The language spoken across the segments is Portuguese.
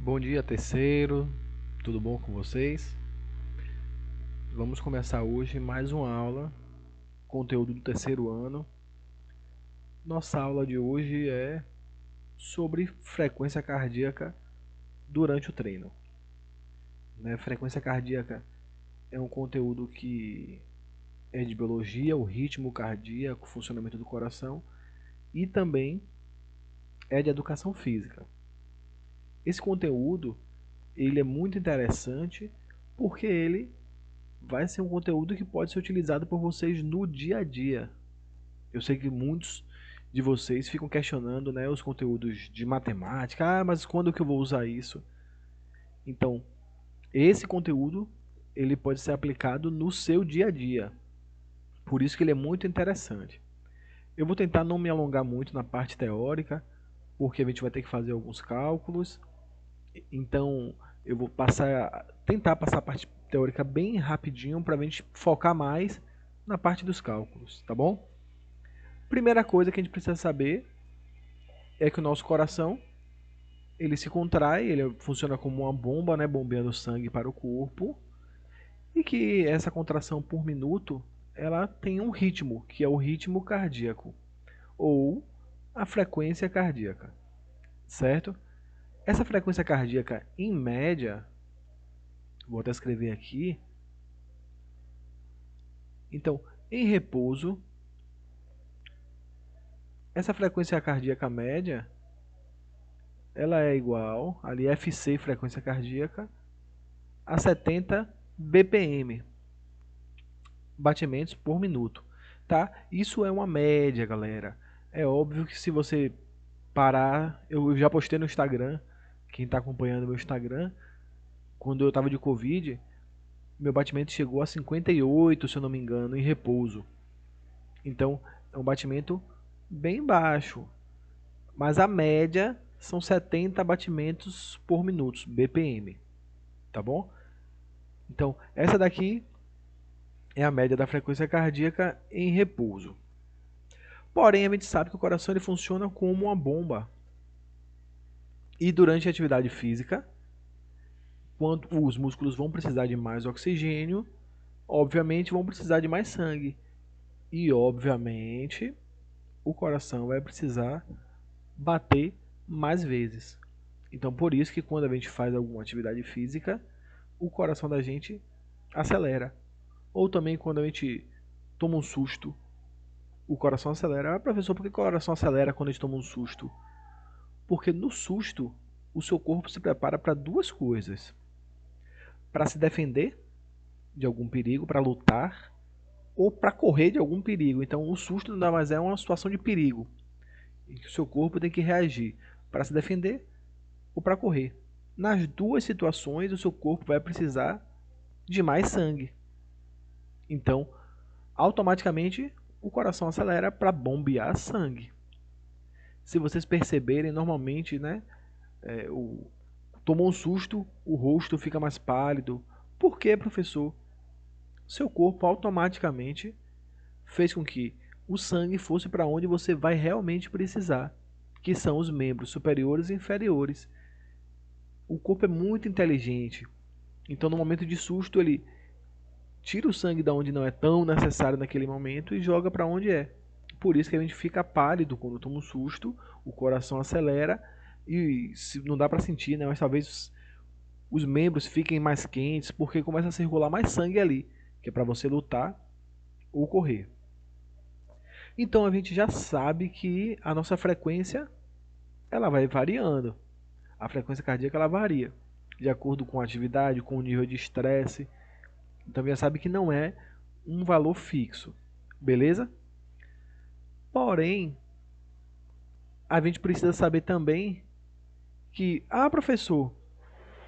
Bom dia, terceiro. Tudo bom com vocês? Vamos começar hoje mais uma aula, conteúdo do terceiro ano. Nossa aula de hoje é sobre frequência cardíaca durante o treino. Frequência cardíaca é um conteúdo que é de biologia, o ritmo cardíaco, o funcionamento do coração, e também é de educação física. Esse conteúdo ele é muito interessante porque ele vai ser um conteúdo que pode ser utilizado por vocês no dia a dia. Eu sei que muitos de vocês ficam questionando, os conteúdos de matemática. Mas quando que eu vou usar isso? Então, esse conteúdo ele pode ser aplicado no seu dia a dia. Por isso que ele é muito interessante. Eu vou tentar não me alongar muito na parte teórica, porque a gente vai ter que fazer alguns cálculos. Então, eu vou tentar passar a parte teórica bem rapidinho para a gente focar mais na parte dos cálculos, tá bom? Primeira coisa que a gente precisa saber é que o nosso coração ele se contrai, ele funciona como uma bomba, bombeando sangue para o corpo, e que essa contração por minuto ela tem um ritmo, que é o ritmo cardíaco, ou a frequência cardíaca, certo? Essa frequência cardíaca, em média, vou até escrever aqui. Então, em repouso, essa frequência cardíaca média, ela é igual, ali FC, frequência cardíaca, a 70 BPM, batimentos por minuto, tá? Isso é uma média, galera. É óbvio que se você parar, eu já postei no Instagram, quem está acompanhando meu Instagram, quando eu estava de Covid, meu batimento chegou a 58, se eu não me engano, em repouso. Então, é um batimento bem baixo, mas a média são 70 batimentos por minuto, BPM, tá bom? Então, essa daqui é a média da frequência cardíaca em repouso. Porém, a gente sabe que o coração ele funciona como uma bomba. E durante a atividade física, quando os músculos vão precisar de mais oxigênio, obviamente vão precisar de mais sangue. E, obviamente, o coração vai precisar bater mais vezes. Então, por isso que quando a gente faz alguma atividade física, o coração da gente acelera. Ou também quando a gente toma um susto, o coração acelera. Professor, por que o coração acelera quando a gente toma um susto? Porque no susto, o seu corpo se prepara para duas coisas. Para se defender de algum perigo, para lutar, ou para correr de algum perigo. Então, o susto nada mais é uma situação de perigo. E que o seu corpo tem que reagir para se defender ou para correr. Nas duas situações, o seu corpo vai precisar de mais sangue. Então, automaticamente, o coração acelera para bombear sangue. Se vocês perceberem, normalmente, tomou um susto, o rosto fica mais pálido. Por quê, professor? Seu corpo automaticamente fez com que o sangue fosse para onde você vai realmente precisar, que são os membros superiores e inferiores. O corpo é muito inteligente, então no momento de susto ele tira o sangue da onde não é tão necessário naquele momento e joga para onde é. Por isso que a gente fica pálido quando toma um susto, o coração acelera e não dá para sentir, mas talvez os membros fiquem mais quentes porque começa a circular mais sangue ali, que é para você lutar ou correr. Então a gente já sabe que a nossa frequência ela vai variando. A frequência cardíaca ela varia de acordo com a atividade, com o nível de estresse. Então já sabe que não é um valor fixo, beleza? Porém, a gente precisa saber também que, professor,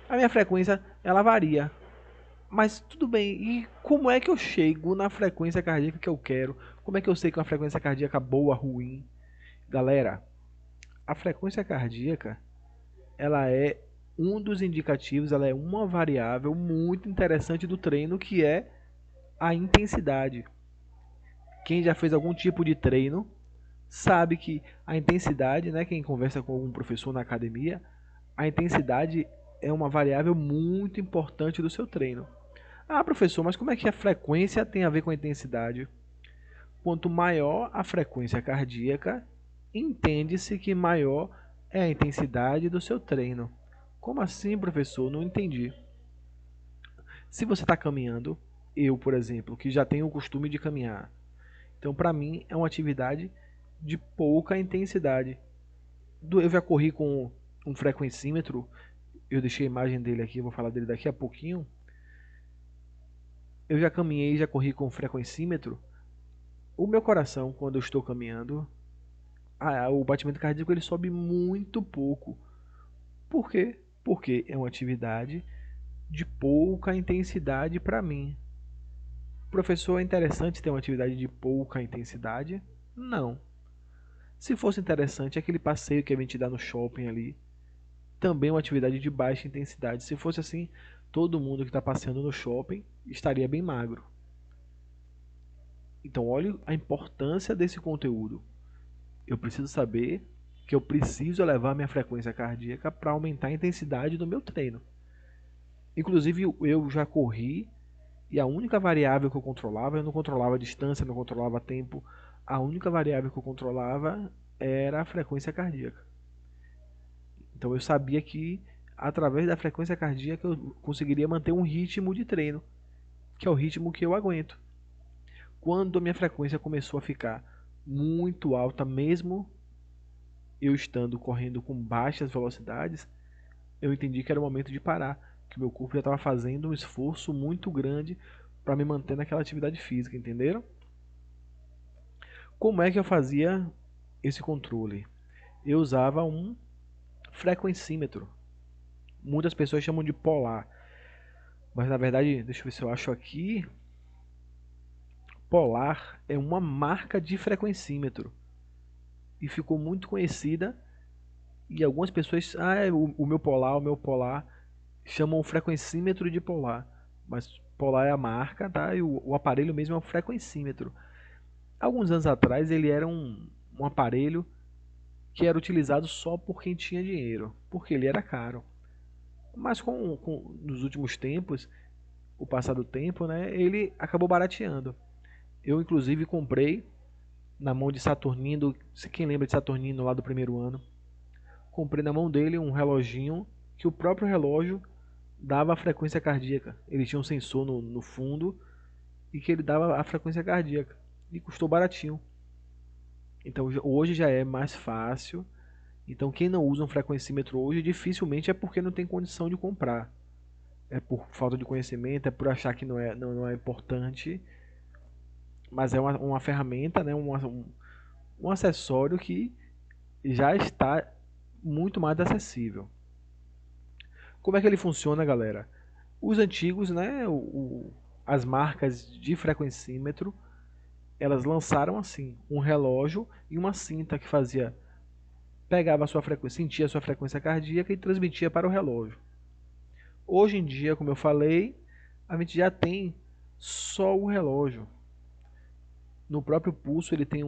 a minha frequência ela varia. Mas tudo bem, e como é que eu chego na frequência cardíaca que eu quero? Como é que eu sei que é uma frequência cardíaca boa, ruim? Galera, a frequência cardíaca ela é um dos indicativos, ela é uma variável muito interessante do treino, que é a intensidade. Quem já fez algum tipo de treino sabe que a intensidade, quem conversa com algum professor na academia, a intensidade é uma variável muito importante do seu treino. Ah, professor, mas como é que a frequência tem a ver com a intensidade? Quanto maior a frequência cardíaca, entende-se que maior é a intensidade do seu treino. Como assim, professor? Não entendi. Se você está caminhando, eu, por exemplo, que já tenho o costume de caminhar, então para mim é uma atividade de pouca intensidade. Eu já corri com um frequencímetro, eu deixei a imagem dele aqui, vou falar dele daqui a pouquinho. Eu já caminhei, já corri com um frequencímetro. O meu coração, quando eu estou caminhando, o batimento cardíaco ele sobe muito pouco. Por quê? Porque é uma atividade de pouca intensidade para mim. Professor, é interessante ter uma atividade de pouca intensidade? Não. Se fosse interessante, aquele passeio que a gente dá no shopping ali, também é uma atividade de baixa intensidade. Se fosse assim, todo mundo que está passeando no shopping estaria bem magro. Então, olhe a importância desse conteúdo. Eu preciso saber que eu preciso elevar minha frequência cardíaca para aumentar a intensidade do meu treino. Inclusive, eu já corri e a única variável que eu controlava, eu não controlava a distância, não controlava tempo, a única variável que eu controlava era a frequência cardíaca. Então eu sabia que através da frequência cardíaca eu conseguiria manter um ritmo de treino, que é o ritmo que eu aguento. Quando a minha frequência começou a ficar muito alta, mesmo eu estando correndo com baixas velocidades, eu entendi que era o momento de parar, que meu corpo já estava fazendo um esforço muito grande para me manter naquela atividade física, entenderam? Como é que eu fazia esse controle? Eu usava um frequencímetro. Muitas pessoas chamam de polar, mas na verdade, deixa eu ver se eu acho aqui. Polar é uma marca de frequencímetro e ficou muito conhecida. E algumas pessoas, o meu polar, chamam o frequencímetro de polar, mas polar é a marca, tá? E o aparelho mesmo é o frequencímetro. Alguns anos atrás ele era um aparelho que era utilizado só por quem tinha dinheiro, porque ele era caro. Mas nos últimos tempos, o passar do tempo, né, ele acabou barateando. Eu inclusive comprei na mão de Saturnino, quem lembra de Saturnino lá do primeiro ano, comprei na mão dele um reloginho que o próprio relógio dava a frequência cardíaca. Ele tinha um sensor no fundo e que ele dava a frequência cardíaca. E custou baratinho. Então hoje já é mais fácil. Então quem não usa um frequencímetro hoje dificilmente é porque não tem condição de comprar. É por falta de conhecimento, é por achar que não é importante. Mas é uma ferramenta, né? Um acessório que já está muito mais acessível. Como é que ele funciona, galera? Os antigos, né, as marcas de frequencímetro, elas lançaram assim, um relógio e uma cinta que fazia, pegava a sua frequência, sentia a sua frequência cardíaca e transmitia para o relógio. Hoje em dia, como eu falei, a gente já tem só o relógio. No próprio pulso ele tem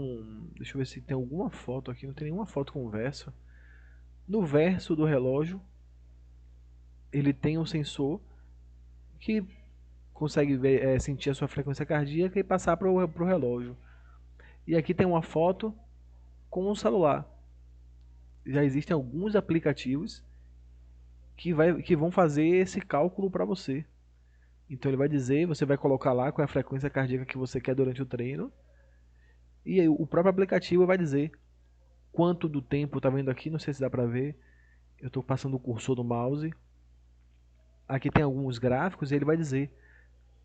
deixa eu ver se tem alguma foto aqui, não tem nenhuma foto com o verso. No verso do relógio, ele tem um sensor que consegue ver, sentir a sua frequência cardíaca e passar para o relógio. E aqui tem uma foto com o celular. Já existem alguns aplicativos que vão fazer esse cálculo para você. Então ele vai dizer, você vai colocar lá qual é a frequência cardíaca que você quer durante o treino. E aí, o próprio aplicativo vai dizer quanto do tempo, tá vendo aqui? Não sei se dá para ver. Eu estou passando o cursor do mouse. Aqui tem alguns gráficos e ele vai dizer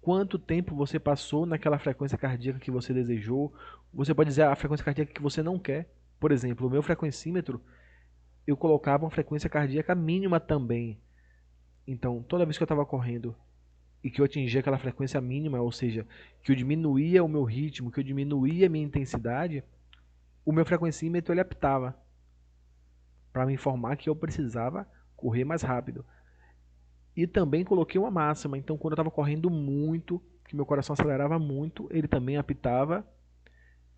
quanto tempo você passou naquela frequência cardíaca que você desejou. Você pode dizer a frequência cardíaca que você não quer. Por exemplo, o meu frequencímetro, eu colocava uma frequência cardíaca mínima também. Então, toda vez que eu estava correndo e que eu atingia aquela frequência mínima, ou seja, que eu diminuía o meu ritmo, que eu diminuía a minha intensidade, o meu frequencímetro ele apitava para me informar que eu precisava correr mais rápido. E também coloquei uma máxima, então quando eu estava correndo muito, que meu coração acelerava muito, ele também apitava,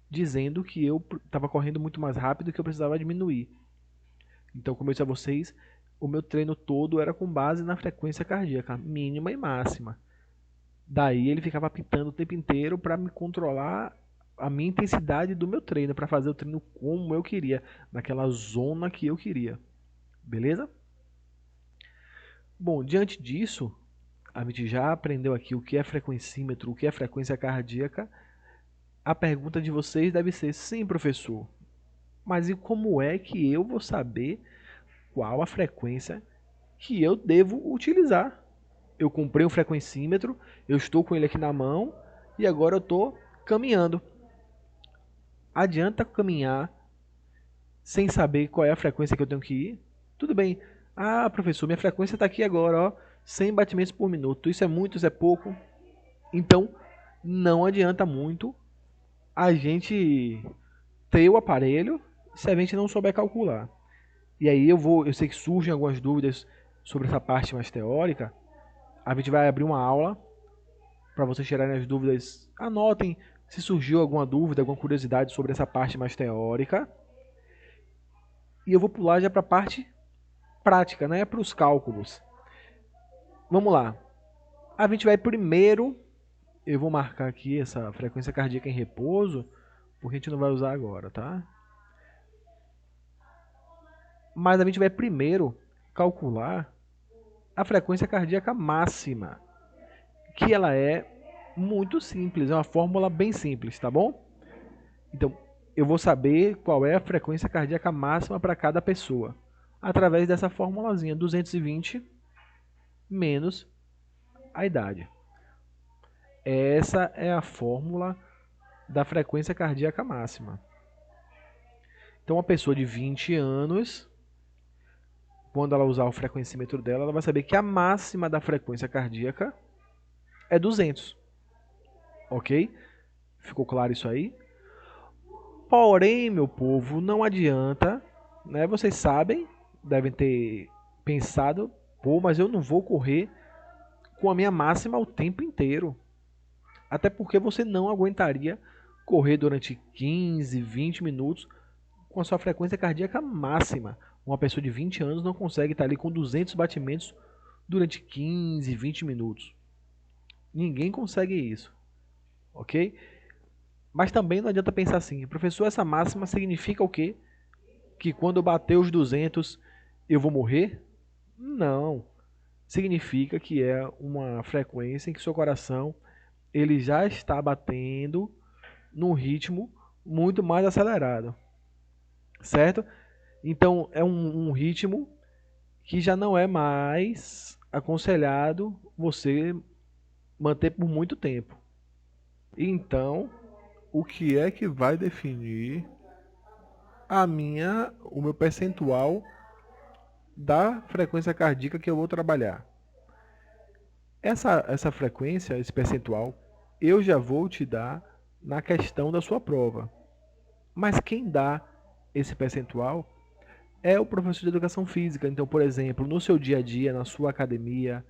dizendo que eu estava correndo muito mais rápido e que eu precisava diminuir. Então, como eu disse a vocês, o meu treino todo era com base na frequência cardíaca, mínima e máxima. Daí ele ficava apitando o tempo inteiro para me controlar a minha intensidade do meu treino, para fazer o treino como eu queria, naquela zona que eu queria. Beleza? Bom, diante disso, a gente já aprendeu aqui o que é frequencímetro, o que é frequência cardíaca. A pergunta de vocês deve ser: sim, professor, mas e como é que eu vou saber qual a frequência que eu devo utilizar? Eu comprei um frequencímetro, eu estou com ele aqui na mão e agora eu estou caminhando. Adianta caminhar sem saber qual é a frequência que eu tenho que ir? Tudo bem. Ah, professor, minha frequência está aqui agora, ó, 100 batimentos por minuto. Isso é muito, isso é pouco? Então, não adianta muito a gente ter o aparelho se a gente não souber calcular. E aí eu sei que surgem algumas dúvidas sobre essa parte mais teórica. A gente vai abrir uma aula para vocês tirarem as dúvidas. Anotem se surgiu alguma dúvida, alguma curiosidade sobre essa parte mais teórica. E eu vou pular já para a parte prática, né? Para os cálculos. Vamos lá. A gente vai primeiro, eu vou marcar aqui essa frequência cardíaca em repouso, porque a gente não vai usar agora, tá? Mas a gente vai primeiro calcular a frequência cardíaca máxima, que ela é muito simples, é uma fórmula bem simples, tá bom? Então, eu vou saber qual é a frequência cardíaca máxima para cada pessoa, através dessa formulazinha, 220 menos a idade. Essa é a fórmula da frequência cardíaca máxima. Então, uma pessoa de 20 anos, quando ela usar o frequencímetro dela, ela vai saber que a máxima da frequência cardíaca é 200. Ok? Ficou claro isso aí? Porém, meu povo, não adianta, né? Vocês sabem, devem ter pensado, pô, mas eu não vou correr com a minha máxima o tempo inteiro. Até porque você não aguentaria correr durante 15, 20 minutos com a sua frequência cardíaca máxima. Uma pessoa de 20 anos não consegue estar ali com 200 batimentos durante 15, 20 minutos. Ninguém consegue isso, ok? Mas também não adianta pensar assim, professor, essa máxima significa o quê? Que quando eu bater os 200 eu vou morrer? Não. Significa que é uma frequência em que seu coração ele já está batendo num ritmo muito mais acelerado, certo? Então é um ritmo que já não é mais aconselhado você manter por muito tempo. Então, o que é que vai definir o meu percentual da frequência cardíaca que eu vou trabalhar? Essa frequência, esse percentual, eu já vou te dar na questão da sua prova. Mas quem dá esse percentual é o professor de educação física. Então, por exemplo, no seu dia a dia, na sua academia,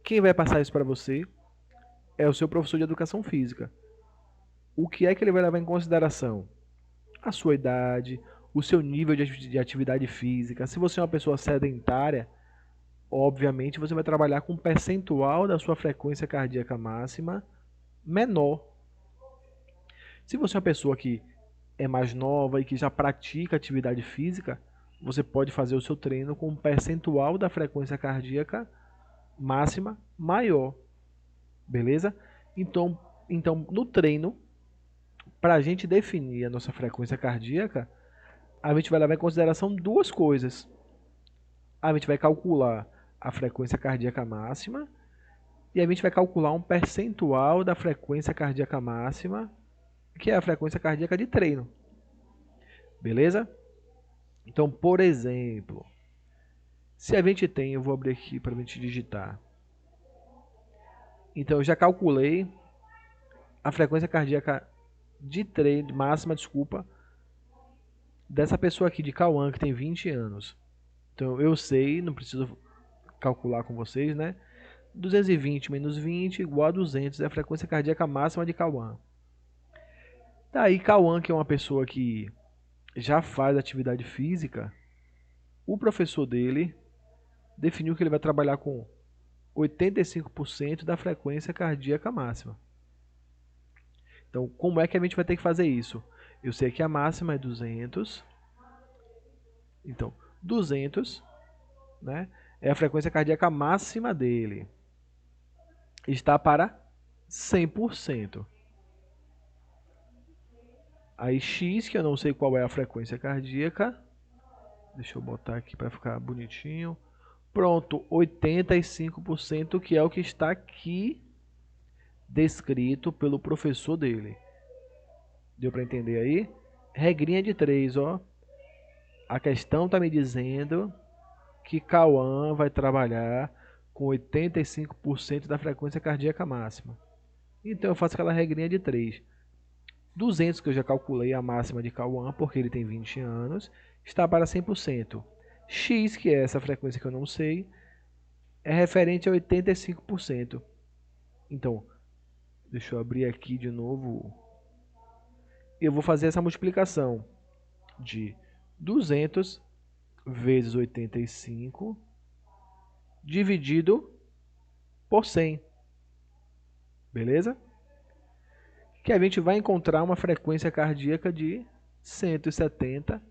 quem vai passar isso para você é o seu professor de educação física. O que é que ele vai levar em consideração? A sua idade, o seu nível de atividade física. Se você é uma pessoa sedentária, obviamente você vai trabalhar com um percentual da sua frequência cardíaca máxima menor. Se você é uma pessoa que é mais nova e que já pratica atividade física, você pode fazer o seu treino com um percentual da frequência cardíaca máxima maior. Beleza? Então no treino, para a gente definir a nossa frequência cardíaca, a gente vai levar em consideração duas coisas. A gente vai calcular a frequência cardíaca máxima e a gente vai calcular um percentual da frequência cardíaca máxima, que é a frequência cardíaca de treino. Beleza? Então, por exemplo, se a gente tem, eu vou abrir aqui para a gente digitar. Então, eu já calculei a frequência cardíaca de treino, máxima, desculpa, dessa pessoa aqui de Cauã, que tem 20 anos. Então, eu sei, não preciso calcular com vocês, né? 220 menos 20 igual a 200 é a frequência cardíaca máxima de Cauã. Daí, Cauã, que é uma pessoa que já faz atividade física, o professor dele definiu que ele vai trabalhar com 85% da frequência cardíaca máxima. Então, como é que a gente vai ter que fazer isso? Eu sei que a máxima é 200. Então, 200, né, é a frequência cardíaca máxima dele. Está para 100%. Aí X, que eu não sei qual é a frequência cardíaca. Deixa eu botar aqui para ficar bonitinho. Pronto, 85%, que é o que está aqui descrito pelo professor dele. Deu para entender aí? Regrinha de 3, ó. A questão está me dizendo que Cauã vai trabalhar com 85% da frequência cardíaca máxima. Então eu faço aquela regrinha de 3. 200, que eu já calculei a máxima de Cauã, porque ele tem 20 anos, está para 100%. X, que é essa frequência que eu não sei, é referente a 85%. Então, deixa eu abrir aqui de novo. Eu vou fazer essa multiplicação de 200 vezes 85 dividido por 100. Beleza? Que a gente vai encontrar uma frequência cardíaca de 170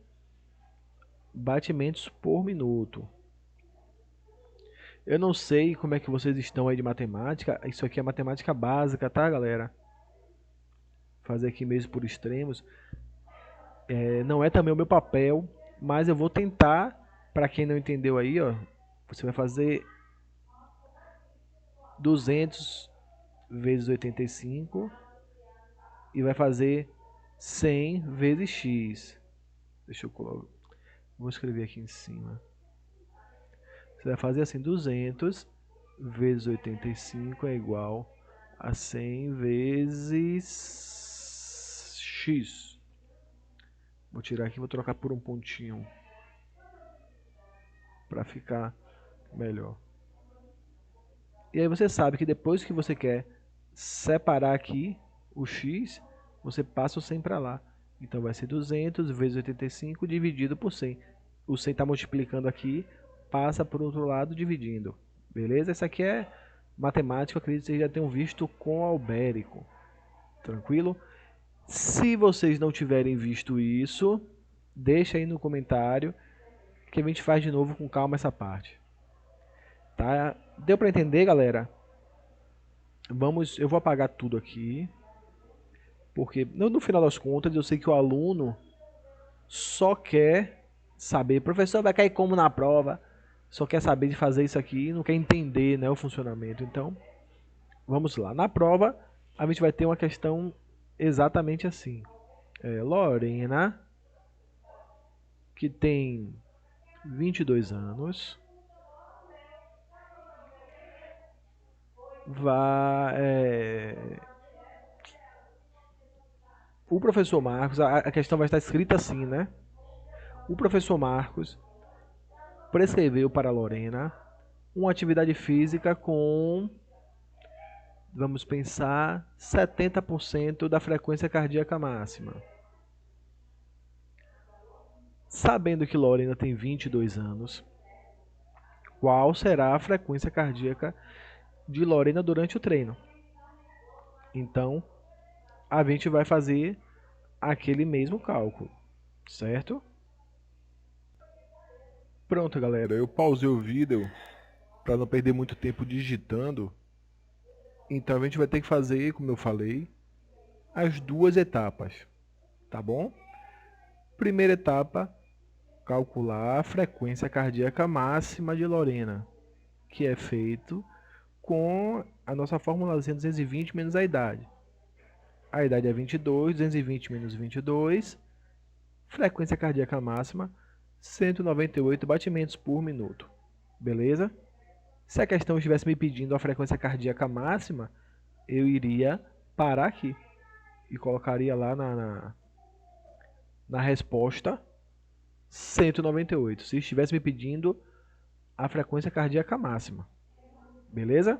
batimentos por minuto. Eu não sei como é que vocês estão aí de matemática. Isso aqui é matemática básica, tá, galera? Fazer aqui mesmo por extremos. Não é também o meu papel, mas eu vou tentar. Para quem não entendeu aí, ó, você vai fazer 200 vezes 85 e vai fazer 100 vezes x. Deixa eu colocar. Vou escrever aqui em cima. Você vai fazer assim, 200 vezes 85 é igual a 100 vezes x. Vou tirar aqui e vou trocar por um pontinho para ficar melhor. E aí você sabe que depois que você quer separar aqui o x, você passa o 100 para lá. Então vai ser 200 vezes 85 dividido por 100. O 100 está multiplicando aqui, passa para o outro lado dividindo. Beleza? Essa aqui é matemática, acredito que vocês já tenham visto com albérico. Tranquilo? Se vocês não tiverem visto isso, deixa aí no comentário que a gente faz de novo com calma essa parte. Tá? Deu para entender, galera? Eu vou apagar tudo aqui. Porque no final das contas eu sei que o aluno só quer saber, professor, vai cair como na prova? Só quer saber de fazer isso aqui e não quer entender, né, o funcionamento. Então, vamos lá. Na prova, a gente vai ter uma questão exatamente assim. Lorena, que tem 22 anos, o professor Marcos, a questão vai estar escrita assim, né? O professor Marcos prescreveu para Lorena uma atividade física com, vamos pensar, 70% da frequência cardíaca máxima. Sabendo que Lorena tem 22 anos, qual será a frequência cardíaca de Lorena durante o treino? Então, a gente vai fazer aquele mesmo cálculo, certo? Pronto, galera, eu pausei o vídeo para não perder muito tempo digitando. Então a gente vai ter que fazer, como eu falei, as duas etapas, tá bom? Primeira etapa, calcular a frequência cardíaca máxima de Lorena, que é feito com a nossa formulazinha 220 menos a idade. A idade é 22, 220 menos 22, frequência cardíaca máxima, 198 batimentos por minuto. Beleza? Se a questão estivesse me pedindo a frequência cardíaca máxima, eu iria parar aqui e colocaria lá na resposta 198, se estivesse me pedindo a frequência cardíaca máxima. Beleza?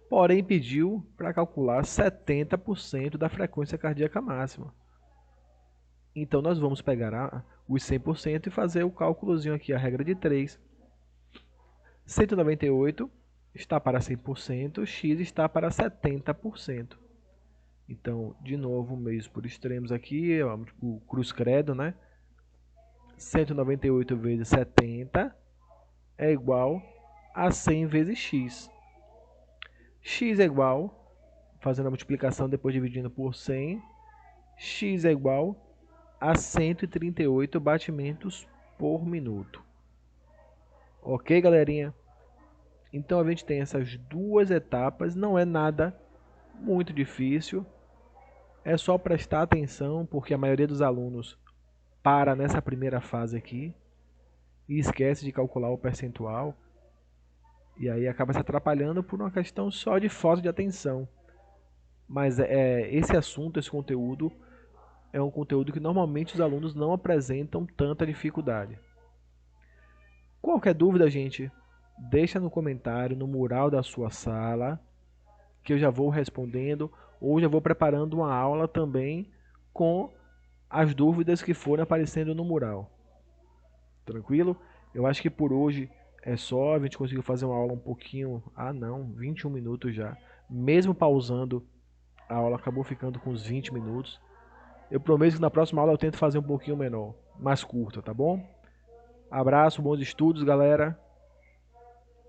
Porém, pediu para calcular 70% da frequência cardíaca máxima. Então, nós vamos pegar os 100% e fazer o cálculozinho aqui, a regra de 3. 198 está para 100%, x está para 70%. Então, de novo, meios por extremos aqui, o cruz credo, né? 198 vezes 70 é igual a 100 vezes x. X é igual, fazendo a multiplicação depois dividindo por 100, x é igual a 138 batimentos por minuto. Ok, galerinha? Então a gente tem essas duas etapas, não é nada muito difícil, é só prestar atenção, porque a maioria dos alunos para nessa primeira fase aqui e esquece de calcular o percentual, e aí acaba se atrapalhando por uma questão só de falta de atenção. Mas esse assunto, esse conteúdo, é um conteúdo que normalmente os alunos não apresentam tanta dificuldade. Qualquer dúvida, gente, deixa no comentário, no mural da sua sala, que eu já vou respondendo, ou já vou preparando uma aula também com as dúvidas que forem aparecendo no mural. Tranquilo? Eu acho que por hoje é só, a gente conseguiu fazer uma aula um pouquinho, 21 minutos já. Mesmo pausando, a aula acabou ficando com uns 20 minutos. Eu prometo que na próxima aula eu tento fazer um pouquinho menor, mais curta, tá bom? Abraço, bons estudos, galera.